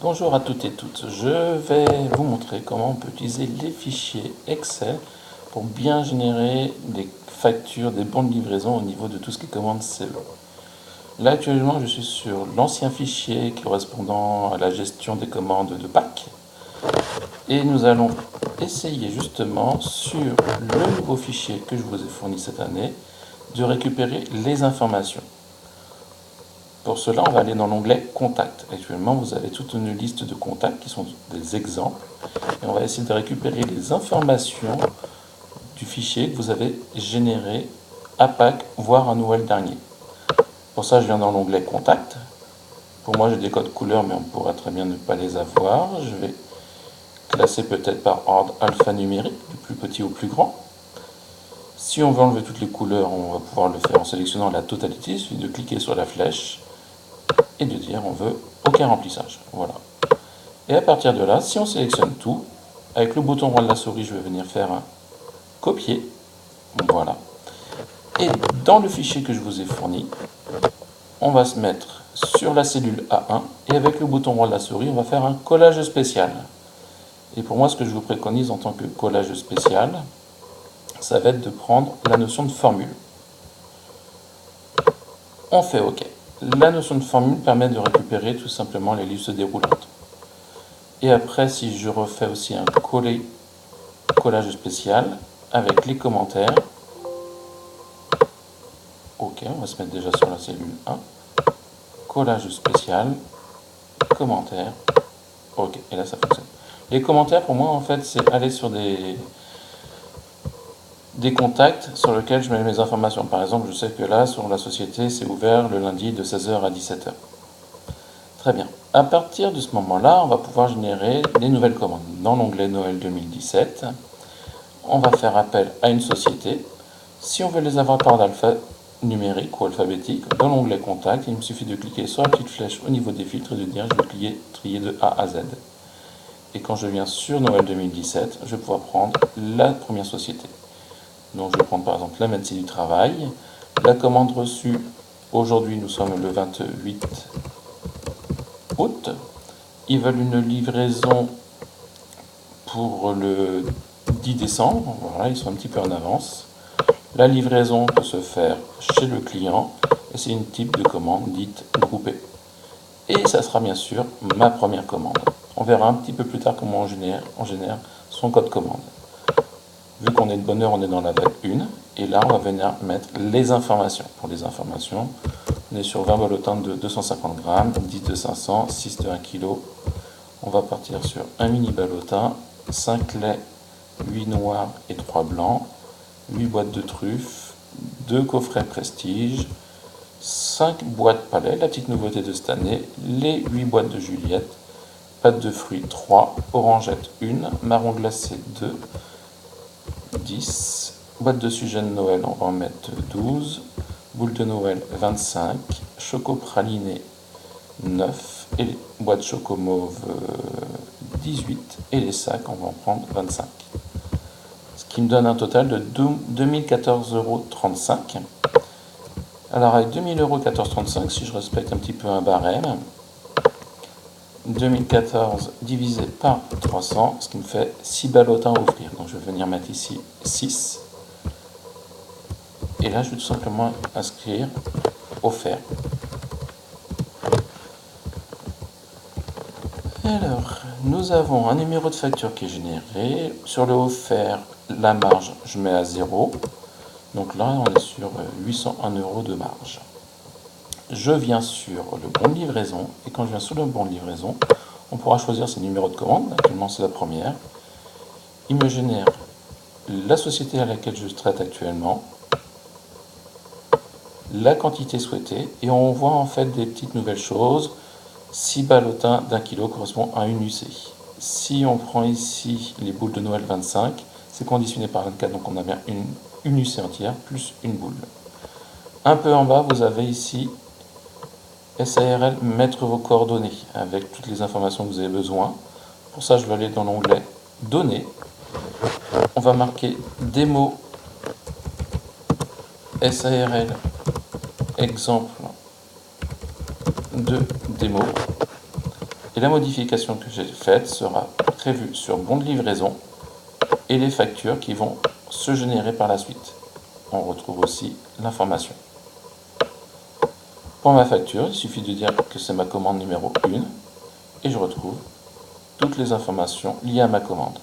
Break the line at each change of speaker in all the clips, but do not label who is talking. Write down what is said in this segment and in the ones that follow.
Bonjour à toutes et toutes, je vais vous montrer comment on peut utiliser les fichiers Excel pour bien générer des factures, des bons de livraison au niveau de tout ce qui est commande CE. Là actuellement je suis sur l'ancien fichier correspondant à la gestion des commandes de Pâques et nous allons essayer justement sur le nouveau fichier que je vous ai fourni cette année de récupérer les informations. Pour cela, on va aller dans l'onglet Contact. Actuellement, vous avez toute une liste de contacts qui sont des exemples. Et on va essayer de récupérer les informations du fichier que vous avez généré à Pâques, voire à Noël dernier. Pour ça, je viens dans l'onglet Contact. Pour moi, j'ai des codes couleurs, mais on pourrait très bien ne pas les avoir. Je vais classer peut-être par ordre alphanumérique, du plus petit au plus grand. Si on veut enlever toutes les couleurs, on va pouvoir le faire en sélectionnant la totalité. Il suffit de cliquer sur la flèche et de dire on veut aucun remplissage. Voilà. Et à partir de là, si on sélectionne tout, avec le bouton droit de la souris, je vais venir faire un copier. Voilà. Et dans le fichier que je vous ai fourni, on va se mettre sur la cellule A1 et avec le bouton droit de la souris, on va faire un collage spécial. Et pour moi, ce que je vous préconise en tant que collage spécial, ça va être de prendre la notion de formule. On fait OK. La notion de formule permet de récupérer tout simplement les listes déroulantes. Et après, si je refais aussi un collage spécial avec les commentaires, OK, on va se mettre déjà sur la cellule 1, collage spécial, commentaires, OK, et là ça fonctionne. Les commentaires, pour moi, en fait, c'est aller sur des contacts sur lesquels je mets mes informations. Par exemple, je sais que là, sur la société, c'est ouvert le lundi de 16h à 17h. Très bien. À partir de ce moment-là, on va pouvoir générer des nouvelles commandes. Dans l'onglet Noël 2017, on va faire appel à une société. Si on veut les avoir par ordre numérique ou alphabétique, dans l'onglet Contact, il me suffit de cliquer sur la petite flèche au niveau des filtres et de dire je veux trier de A à Z. Et quand je viens sur Noël 2017, je vais pouvoir prendre la première société. Donc je vais prendre par exemple la médecine du travail. La commande reçue, aujourd'hui nous sommes le 28 août. Ils veulent une livraison pour le 10 décembre. Voilà, ils sont un petit peu en avance. La livraison peut se faire chez le client et c'est une type de commande dite groupée. Et ça sera bien sûr ma première commande. On verra un petit peu plus tard comment on génère son code commande. Vu qu'on est de bonne heure, on est dans la vague 1. Et là, on va venir mettre les informations. Pour les informations, on est sur 20 ballotins de 250 grammes, 10 de 500, 6 de 1 kg. On va partir sur un mini ballotin, 5 laits, 8 noirs et 3 blancs, 8 boîtes de truffes, 2 coffrets Prestige, 5 boîtes palais, la petite nouveauté de cette année, les 8 boîtes de Juliette, pâte de fruits 3, orangette 1, marron glacé 2, 10, boîte de sujet de Noël, on va en mettre 12, boule de Noël 25, choco praliné 9, et les boîtes choco mauve 18, et les sacs, on va en prendre 25. Ce qui me donne un total de 2014,35 €. Alors avec 2014,35 €, si je respecte un petit peu un barème, 2014 divisé par 300, ce qui me fait 6 ballotins à offrir. Donc je vais venir mettre ici 6. Et là, je vais tout simplement inscrire offert. Alors, nous avons un numéro de facture qui est généré. Sur le offert, la marge, je mets à 0. Donc là, on est sur 801 € de marge. Je viens sur le bon de livraison. Et quand je viens sur le bon de livraison, on pourra choisir ses numéros de commande. Actuellement, c'est la première. Il me génère la société à laquelle je traite actuellement, la quantité souhaitée, et on voit en fait des petites nouvelles choses. 6 ballotins d'1 kg correspond à une UC. Si on prend ici les boules de Noël 25, c'est conditionné par 24, donc on a bien une UC entière plus une boule. Un peu en bas, vous avez ici SARL, mettre vos coordonnées avec toutes les informations que vous avez besoin. Pour ça, je vais aller dans l'onglet Données. On va marquer démo SARL exemple de démo. Et la modification que j'ai faite sera prévue sur bon de livraison et les factures qui vont se générer par la suite. On retrouve aussi l'information. Pour ma facture, il suffit de dire que c'est ma commande numéro 1 et je retrouve toutes les informations liées à ma commande.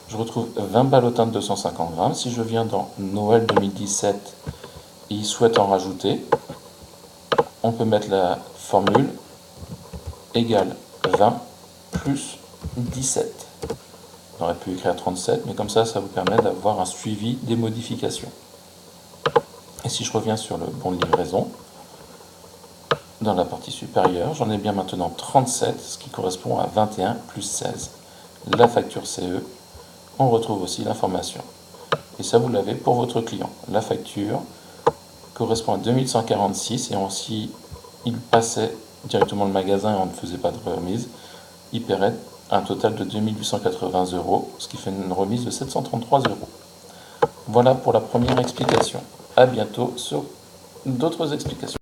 Je retrouve 20 ballotins de 250 grammes. Si je viens dans Noël 2017 et il souhaite en rajouter, on peut mettre la formule égale 20 plus 17. On aurait pu écrire 37, mais comme ça vous permet d'avoir un suivi des modifications. Et si je reviens sur le bon de livraison, dans la partie supérieure, j'en ai bien maintenant 37, ce qui correspond à 21 plus 16. La facture CE, on retrouve aussi l'information. Et ça, vous l'avez pour votre client. La facture correspond à 2146 et si il passait directement le magasin et on ne faisait pas de remise, il paierait un total de 2880 €, ce qui fait une remise de 733 €. Voilà pour la première explication. À bientôt sur d'autres explications.